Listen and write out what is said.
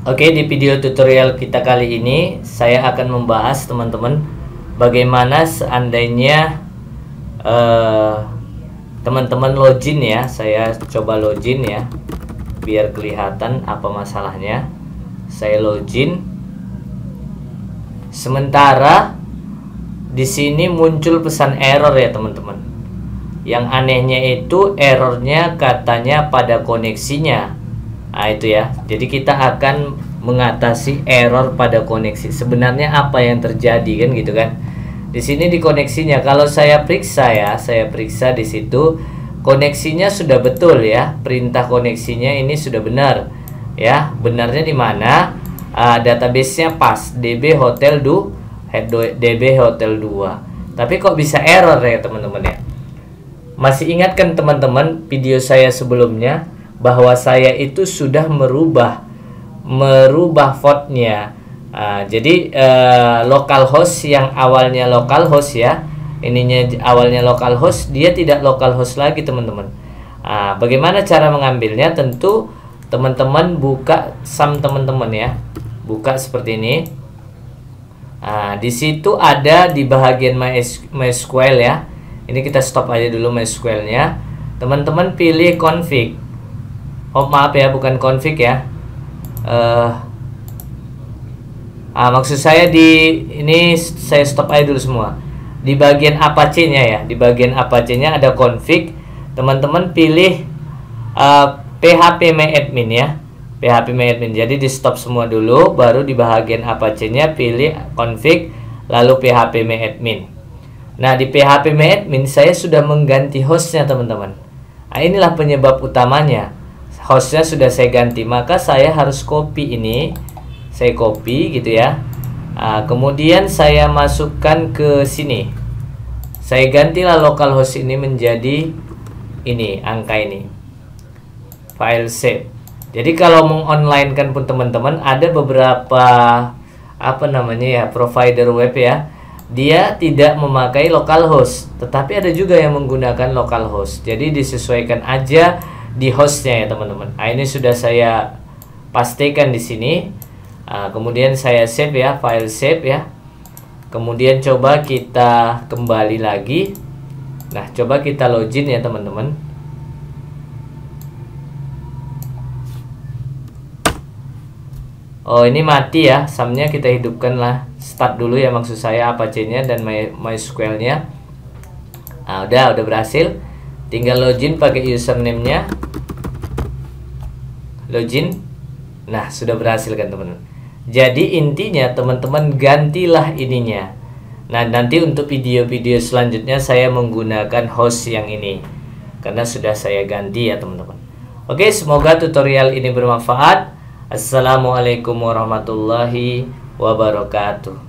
Oke, di video tutorial kita kali ini saya akan membahas teman-teman bagaimana seandainya teman-teman login ya. Saya coba login ya biar kelihatan apa masalahnya. Saya login. Sementara di sini muncul pesan error ya teman-teman. Yang anehnya itu errornya katanya pada koneksinya. Nah itu ya. Jadi kita akan mengatasi error pada koneksi. Sebenarnya apa yang terjadi kan gitu kan? Di sini di koneksinya kalau saya periksa ya, saya periksa di situ koneksinya sudah betul ya. Perintah koneksinya ini sudah benar. Ya, benarnya di mana? Database-nya pas DB Hotel 2. Tapi kok bisa error ya teman-teman ya? Masih ingat kan teman-teman video saya sebelumnya bahwa saya itu sudah merubah vote-nya. Jadi localhost yang awalnya localhost ya, ininya awalnya localhost, dia tidak localhost lagi teman-teman. Bagaimana cara mengambilnya? Tentu teman-teman buka SAM teman-teman ya, buka seperti ini. Di situ ada di bagian MySQL ya. Ini kita stop aja dulu MySQL-nya. Teman-teman pilih config. Oh maaf ya, bukan config ya. Maksud saya di ini saya stop aja dulu semua. Di bagian Apache-nya ya, di bagian Apache-nya ada config. Teman-teman pilih phpMyAdmin ya, phpMyAdmin. Jadi di stop semua dulu, baru di bagian Apache-nya pilih config, lalu phpMyAdmin. Nah di phpMyAdmin saya sudah mengganti hostnya teman-teman. Inilah penyebab utamanya. Hostnya sudah saya ganti, maka saya harus copy ini. Saya copy gitu ya. Kemudian saya masukkan ke sini. Saya gantilah localhost ini menjadi ini, angka ini. File save. Jadi kalau mengonline kan pun teman-teman ada beberapa provider web ya. Dia tidak memakai localhost, tetapi ada juga yang menggunakan localhost. Jadi disesuaikan aja di hostnya ya teman-teman. Ini sudah saya pastikan di sini. Kemudian saya save ya, file save ya. Kemudian coba kita kembali lagi. Nah coba kita login ya teman-teman. Oh ini mati ya, SAM-nya kita hidupkan lah. Start dulu ya, maksud saya Apache-nya dan MySQL-nya. Udah berhasil. Tinggal login pakai username-nya. Login. Nah sudah berhasil kan teman-teman. Jadi intinya teman-teman gantilah ininya. Nah nanti untuk video-video selanjutnya saya menggunakan host yang ini, karena sudah saya ganti ya teman-teman. Oke, semoga tutorial ini bermanfaat. Assalamualaikum warahmatullahi wabarakatuh.